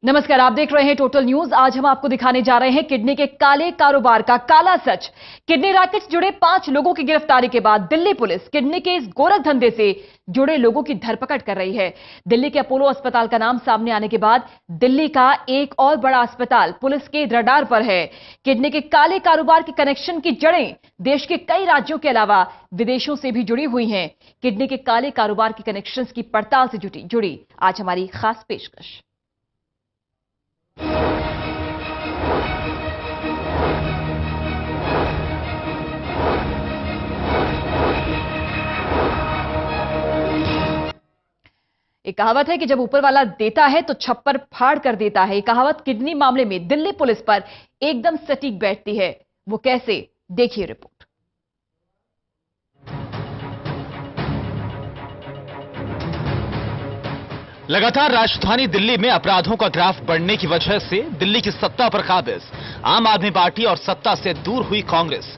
नमस्कार, आप देख रहे हैं टोटल न्यूज। आज हम आपको दिखाने जा रहे हैं किडनी के काले कारोबार का काला सच। किडनी रैकेट से जुड़े 5 लोगों की गिरफ्तारी के बाद दिल्ली पुलिस किडनी के इस गोरख धंधे से जुड़े लोगों की धरपकड़ कर रही है। दिल्ली के अपोलो अस्पताल का नाम सामने आने के बाद दिल्ली का एक और बड़ा अस्पताल पुलिस के रडार पर है। किडनी के काले कारोबार के कनेक्शन की जड़ें देश के कई राज्यों के अलावा विदेशों से भी जुड़ी हुई हैं। किडनी के काले कारोबार के कनेक्शन की पड़ताल से जुड़ी आज हमारी खास पेशकश। एक कहावत है कि जब ऊपर वाला देता है तो छप्पर फाड़ कर देता है। ये कहावत किडनी मामले में दिल्ली पुलिस पर एकदम सटीक बैठती है। वो कैसे, देखिए रिपोर्ट। लगातार राजधानी दिल्ली में अपराधों का ग्राफ बढ़ने की वजह से दिल्ली की सत्ता पर काबिज आम आदमी पार्टी और सत्ता से दूर हुई कांग्रेस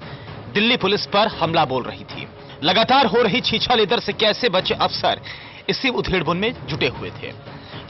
दिल्ली पुलिस पर हमला बोल रही थी। लगातार हो रही छीछा-लेदर से कैसे बचे अफसर इसी उधेड़बुन में जुटे हुए थे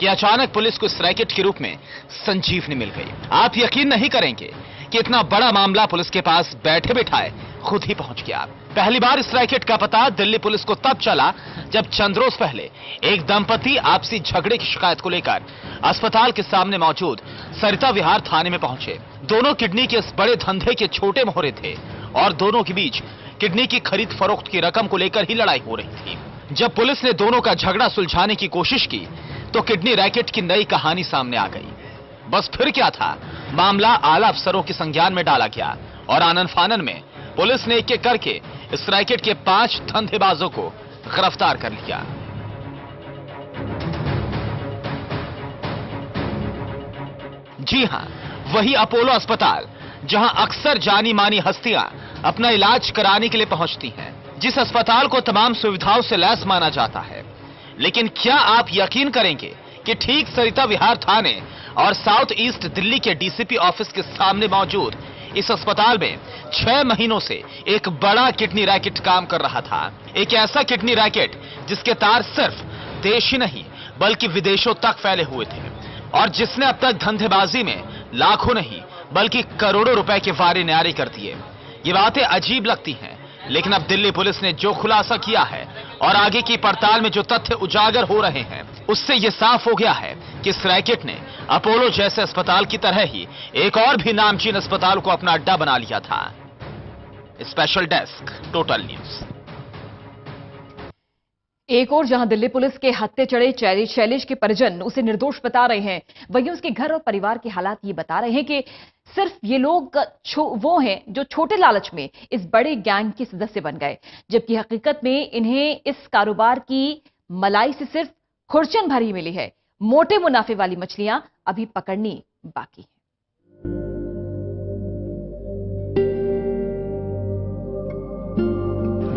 कि अचानक पुलिस को इस रैकेट के रूप में संजीवनी मिल गई। आप यकीन नहीं करेंगे कि इतना बड़ा मामला पुलिस के पास बैठे बिठाए खुद ही पहुंच गया। पहली बार इस रैकेट का पता दिल्ली पुलिस को तब चला जब चंद रोज पहले एक दंपति आपसी झगड़े की शिकायत को लेकर अस्पताल के सामने मौजूद सरिता विहार थाने में पहुंचे। दोनों किडनी के इस बड़े धंधे के छोटे मोहरे थे और दोनों के बीच किडनी की खरीद फरोख्त की रकम को लेकर ही लड़ाई हो रही थी। जब पुलिस ने दोनों का झगड़ा सुलझाने की कोशिश की तो किडनी रैकेट की नई कहानी सामने आ गई। बस फिर क्या था, मामला आला अफसरों के संज्ञान में डाला गया और आनन फानन में पुलिस ने एक-एक करके इस रैकेट के 5 धंधेबाजों को गिरफ्तार कर लिया। जी हां, वही अपोलो अस्पताल जहां अक्सर जानी मानी हस्तियां अपना इलाज कराने के लिए पहुंचती हैं, जिस अस्पताल को तमाम सुविधाओं से लैस माना जाता है। लेकिन क्या आप यकीन करेंगे कि ठीक सरिता विहार थाने और साउथ ईस्ट दिल्ली के डीसीपी ऑफिस के सामने मौजूद इस अस्पताल में 6 महीनों से एक बड़ा किडनी रैकेट काम कर रहा था। एक ऐसा किडनी रैकेट जिसके तार सिर्फ देश ही नहीं बल्कि विदेशों तक फैले हुए थे और जिसने अब तक धंधेबाजी में लाखों नहीं बल्कि करोड़ों रुपए के वारे न्यारे कर दिए। ये बातें अजीब लगती हैं, लेकिन अब दिल्ली पुलिस ने जो खुलासा किया है और आगे की पड़ताल में जो तथ्य उजागर हो रहे हैं उससे यह साफ हो गया है कि इस रैकेट ने अपोलो जैसे अस्पताल की तरह ही एक और भी नामचीन अस्पताल को अपना अड्डा बना लिया था। Special desk, total news. एक और जहां दिल्ली पुलिस के हत्थे चढ़े शैलेश के परिजन उसे निर्दोष बता रहे हैं, वहीं उसके घर और परिवार के हालात ये बता रहे हैं कि सिर्फ ये लोग वो हैं जो छोटे लालच में इस बड़े गैंग के सदस्य बन गए, जबकि हकीकत में इन्हें इस कारोबार की मलाई से सिर्फ खुरचन भरी मिली है। मोटे मुनाफे वाली मछलियां अभी पकड़नी बाकी है।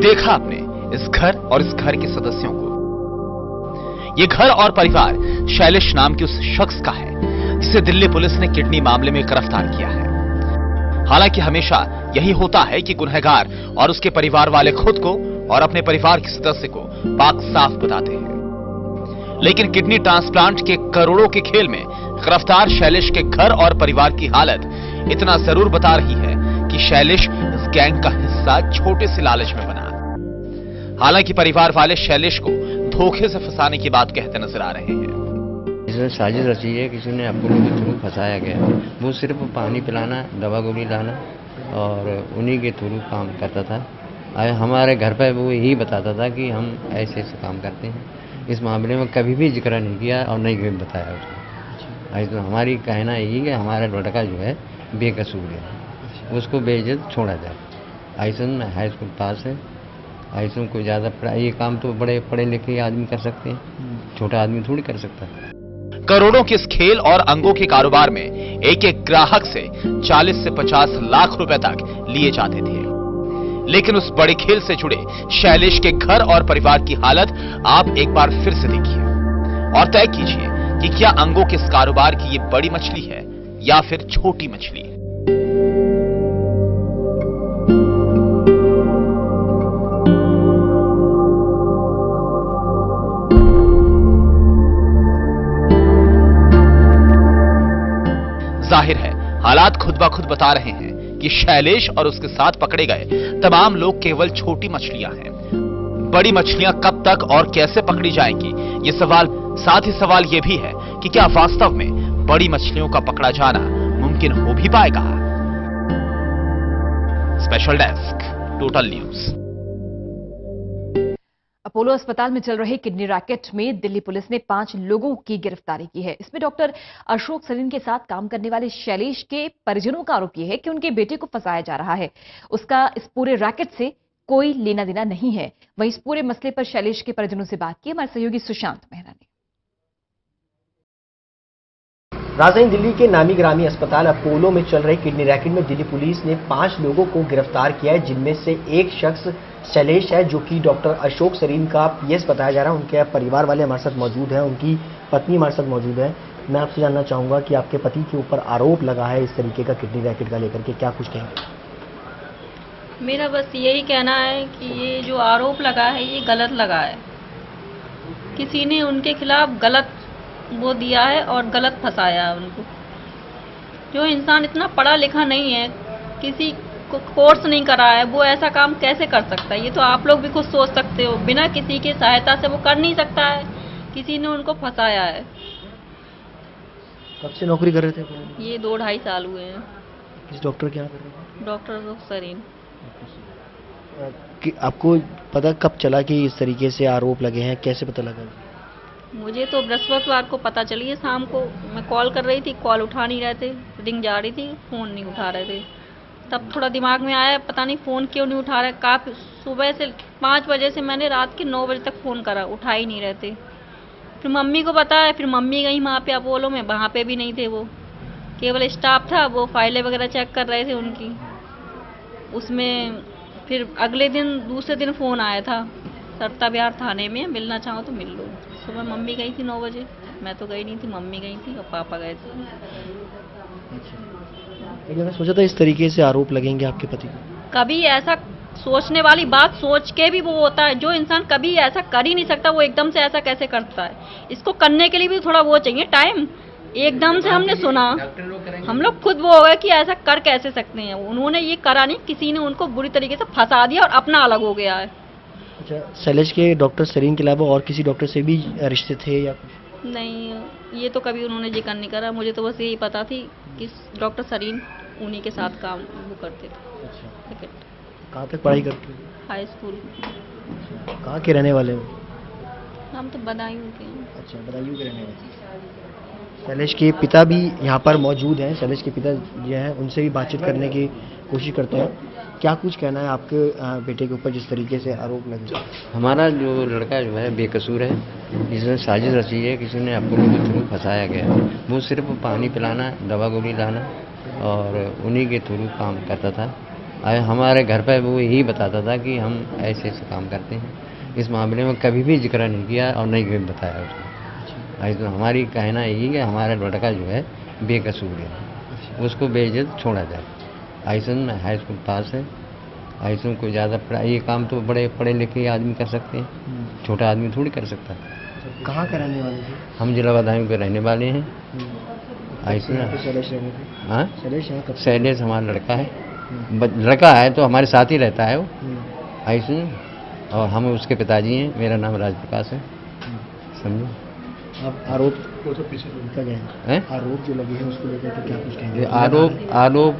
देखा आपने इस घर और इस घर के सदस्यों को। यह घर और परिवार शैलेश नाम के उस शख्स का है जिसे दिल्ली पुलिस ने किडनी मामले में गिरफ्तार किया है। हालांकि हमेशा यही होता है कि गुनहगार और उसके परिवार वाले खुद को और अपने परिवार के सदस्य को पाक साफ बताते हैं, लेकिन किडनी ट्रांसप्लांट के करोड़ों के खेल में गिरफ्तार शैलेश के घर और परिवार की हालत इतना जरूर बता रही है कि शैलेश इस गैंग का हिस्सा छोटे से लालच में बना। हालांकि परिवार वाले शैलेश को धोखे से फंसाने की बात कहते नजर आ रहे हैं। इसमें साजिश रची है, किसी ने अपोलो के थ्रू फंसाया गया। वो सिर्फ पानी पिलाना, दवा गोली लाना और उन्हीं के थ्रू काम करता था। हमारे घर पर वो यही बताता था कि हम ऐसे ऐसे काम करते हैं। इस मामले में कभी भी जिक्र नहीं किया और नहीं कभी बताया उसको। तो हमारी कहना यही है हमारा लड़का जो है बेकसूर है, उसको बेइज्जत छोड़ा जाए। आइसन में हाई स्कूल पास है, आइसन को ज़्यादा ये काम तो बड़े पढ़े लिखे आदमी कर सकते हैं, छोटा आदमी थोड़ी कर सकता है। करोड़ों के इस खेल और अंगों के कारोबार में एक एक ग्राहक से 40 से 50 लाख रुपए तक लिए जाते थे। लेकिन उस बड़े खेल से जुड़े शैलेश के घर और परिवार की हालत आप एक बार फिर से देखिए और तय कीजिए कि क्या अंगों के इस कारोबार की ये बड़ी मछली है या फिर छोटी मछली। जाहिर है हालात खुद ब खुद बता रहे हैं कि शैलेश और उसके साथ पकड़े गए तमाम लोग केवल छोटी मछलियां हैं। बड़ी मछलियां कब तक और कैसे पकड़ी जाएंगी, ये सवाल, साथ ही सवाल ये भी है कि क्या वास्तव में बड़ी मछलियों का पकड़ा जाना मुमकिन हो भी पाएगा। Special desk, total news. Apollo अस्पताल में चल रहे किडनी रैकेट में दिल्ली पुलिस ने 5 लोगों की गिरफ्तारी की है। इसमें डॉक्टर अशोक सरीन के साथ काम करने वाले शैलेश के परिजनों का आरोप यह है कि उनके बेटे को फंसाया जा रहा है। उसका इस पूरे रैकेट से कोई लेना देना नहीं है। वहीं इस पूरे मसले पर शैलेश के परिजनों से बात की हमारे सहयोगी सुशांत मेहरा ने। राजधानी दिल्ली के नामी ग्रामी अस्पताल अपोलो में चल रहे किडनी रैकेट में दिल्ली पुलिस ने 5 लोगों को गिरफ्तार किया है, जिनमें से एक शख्स शैलेश है, जो कि डॉक्टर अशोक सरीन का पीएस बताया जा रहा है। उनके परिवार वाले हमारे साथ मौजूद हैं, उनकी पत्नी हमारे साथ मौजूद है। मैं आपसे जानना चाहूंगा कि आपके पति के ऊपर आरोप लगा है इस तरीके का किडनी रैकेट का लेकर के, क्या कुछ कहेंगे? मेरा बस यही कहना है कि ये जो आरोप लगा है ये गलत लगा है। किसी ने उनके खिलाफ गलत वो दिया है और गलत फंसाया है उनको। जो इंसान इतना पढ़ा लिखा नहीं है, किसी को कोर्स नहीं करा है, वो ऐसा काम कैसे कर सकता है? ये तो आप लोग भी खुद सोच सकते हो। बिना किसी की सहायता से वो कर नहीं सकता है। किसी ने उनको फंसाया है। कब से नौकरी कर रहे थे? ये 2-2.5 साल हुए हैं। किस डॉक्टर के यहाँ कर रहे थे? डॉक्टर अशोक सरीन। कि आपको पता कब चला कि इस तरीके से आरोप लगे हैं, कैसे पता लगा? मुझे तो बृहस्पतिवार को पता चली है शाम को। मैं कॉल कर रही थी, कॉल उठा नहीं रहे थे, रिंग जा रही थी, फ़ोन नहीं उठा रहे थे। तब थोड़ा दिमाग में आया, पता नहीं फ़ोन क्यों नहीं उठा रहे। काफ़ी सुबह से 5 बजे से मैंने रात के 9 बजे तक फ़ोन करा, उठा ही नहीं रहे थे। फिर मम्मी को बताया, फिर मम्मी गई वहाँ पे अपोलो में, वहाँ पे भी नहीं थे वो। केवल स्टाफ था, वो फाइलें वगैरह चेक कर रहे थे उनकी। उसमें फिर अगले दिन, दूसरे दिन फ़ोन आया था सरता विहार थाने में, मिलना चाहो तो मिल लो। सुबह मम्मी गई थी 9 बजे, मैं तो गई नहीं थी, मम्मी गई थी और पापा गए थे। लेकिन मैं सोचा था इस तरीके से आरोप लगेंगे आपके पति को। कभी ऐसा सोचने वाली बात सोच के भी वो होता है। जो इंसान कभी ऐसा कर ही नहीं सकता, वो एकदम से ऐसा कैसे करता है? इसको करने के लिए भी थोड़ा वो चाहिए टाइम। एकदम से हमने सुना, हम लोग खुद वो हो गए कि ऐसा कर कैसे सकते हैं। उन्होंने ये करा नहीं, किसी ने उनको बुरी तरीके से फंसा दिया और अपना अलग हो गया है। अच्छा, शैलेश के डॉक्टर सरीन के अलावा और किसी डॉक्टर से भी रिश्ते थे या कुछ? नहीं, ये तो कभी उन्होंने जिक्र नहीं करा। मुझे तो बस यही पता थी कि डॉक्टर सरीन उन्हीं के साथ काम वो करते थे। अच्छा, कहाँ तक पढ़ाई करते हैं? High school. कहाँ के रहने वाले हो? हम तो बदायूं के हैं। अच्छा, बदायूं के रहने वाले। शैलेश के पिता भी यहाँ पर मौजूद हैं। शैलेश के पिता जो हैं उनसे भी बातचीत करने की कोशिश करते हैं। क्या कुछ कहना है आपके बेटे के ऊपर जिस तरीके से आरोप लगे? हमारा जो लड़का जो है बेकसूर है। जिसने साजिश रची है, किसी ने अपोलो के थ्रू फंसाया गया। वो सिर्फ पानी पिलाना, दवा गोली लाना और उन्हीं के थ्रू काम करता था। हमारे घर पर वो यही बताता था कि हम ऐसे ऐसे काम करते हैं। इस मामले में कभी भी जिक्र नहीं किया और नहीं बताया उसने। तो हमारी कहना यही है कि हमारा लड़का जो है बेकसूर है, उसको बेइज्जत छोड़ा जाए। आइसन में हाई स्कूल पास है। आइसन को ज़्यादा पढ़ाई, ये काम तो बड़े पढ़े लिखे आदमी कर सकते हैं, छोटा आदमी थोड़ी कर सकता है। कहाँ के रहने वाले थे? हम जिला बदायूं के रहने वाले हैं। आइसन, शैलेश रहने थे? हाँ, शैलेश हमारा लड़का है। लड़का है तो हमारे साथ ही रहता है वो आइसन, और हम उसके पिताजी हैं। मेरा नाम राजप्रकाश है, समझो। अब आरोप को तो पीछे उनका गया है, आरोप जो लगे हैं उसको लेकर के क्या कुछ कहेंगे? आरोप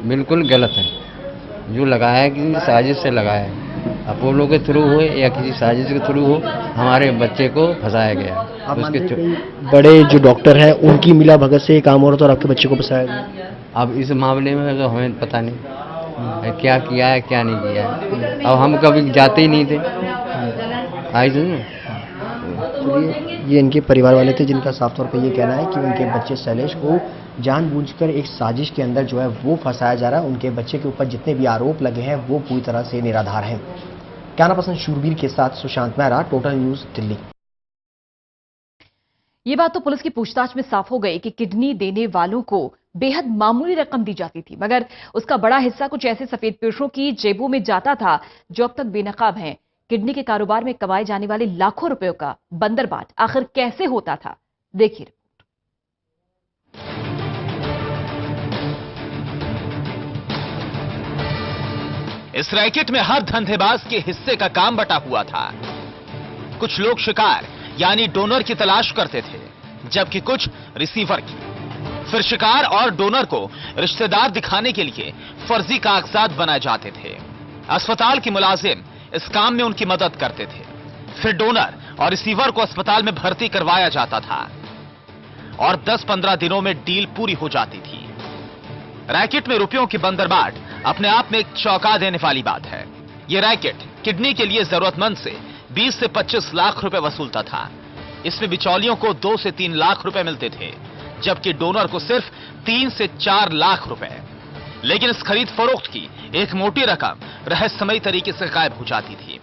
बिल्कुल गलत है। जो लगाया है किसी साजिश से लगाया है, अपोलो के थ्रू हो या किसी साजिश के थ्रू हो, हमारे बच्चे को फंसाया गया। उसके बड़े जो डॉक्टर हैं उनकी मिला भगत से काम हो रहा था और आपके बच्चे को फंसाया गया। अब इस मामले में तो हमें पता नहीं क्या किया है क्या नहीं किया है। अब हम कभी जाते ही नहीं थे। ये इनके परिवार वाले थे जिनका साफ तौर पे ये कहना है कि उनके बच्चे शैलेश को जानबूझकर एक साजिश के अंदर जो है वो फंसाया जा रहा है। उनके बच्चे के ऊपर जितने भी आरोप लगे हैं वो पूरी तरह से निराधार हैं। कैमरा पर्सन शूरवीर के साथ सुशांत मेहरा, टोटल न्यूज, दिल्ली। ये बात तो पुलिस की पूछताछ में साफ हो गई कि किडनी देने वालों को बेहद मामूली रकम दी जाती थी, मगर उसका बड़ा हिस्सा कुछ ऐसे सफेद पेशों की जेबों में जाता था जो अब तक बेनकाब हैं। किडनी के कारोबार में कमाए जाने वाले लाखों रुपयों का बंदरबाट आखिर कैसे होता था, देखिए। इस रैकेट में हर धंधेबाज के हिस्से का काम बटा हुआ था। कुछ लोग शिकार यानी डोनर की तलाश करते थे, जबकि कुछ रिसीवर की। फिर शिकार और डोनर को रिश्तेदार दिखाने के लिए फर्जी कागजात बनाए जाते थे। अस्पताल के मुलाजिम इस काम में उनकी मदद करते थे। फिर डोनर और रिसीवर को अस्पताल में भर्ती करवाया जाता था और 10-15 दिनों में डील पूरी हो जाती थी। रैकेट में रुपयों की बंदरबाट अपने आप में एक चौंका देने वाली बात है। यह रैकेट किडनी के लिए जरूरतमंद से 20 से 25 लाख रुपए वसूलता था। इसमें बिचौलियों को 2 से 3 लाख रुपए मिलते थे, जबकि डोनर को सिर्फ 3 से 4 लाख रुपए। लेकिन इस खरीद फरोख्त की एक मोटी रकम रहस्यमयी तरीके से गायब हो जाती थी।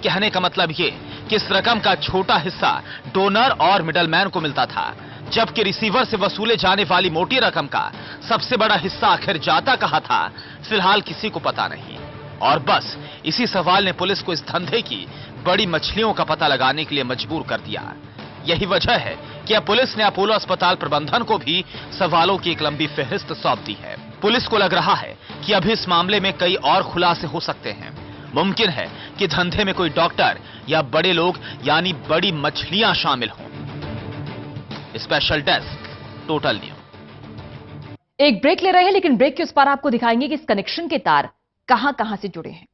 कहने का मतलब ये कि इस रकम का छोटा हिस्सा डोनर और मिडलमैन को मिलता था, जबकि रिसीवर से वसूले जाने वाली मोटी रकम का सबसे बड़ा हिस्सा आखिर जाता कहां था, फिलहाल किसी को पता नहीं। और बस इसी सवाल ने पुलिस को इस धंधे की बड़ी मछलियों का पता लगाने के लिए मजबूर कर दिया। यही वजह है कि अब पुलिस ने अपोलो अस्पताल प्रबंधन को भी सवालों की एक लंबी फहरिस्त सौंप दी है। पुलिस को लग रहा है कि अभी इस मामले में कई और खुलासे हो सकते हैं। मुमकिन है कि धंधे में कोई डॉक्टर या बड़े लोग यानी बड़ी मछलियां शामिल हों। Special desk, total news. एक ब्रेक ले रहे हैं, लेकिन ब्रेक के उस पार आपको दिखाएंगे कि इस कनेक्शन के तार कहां-कहां से जुड़े हैं।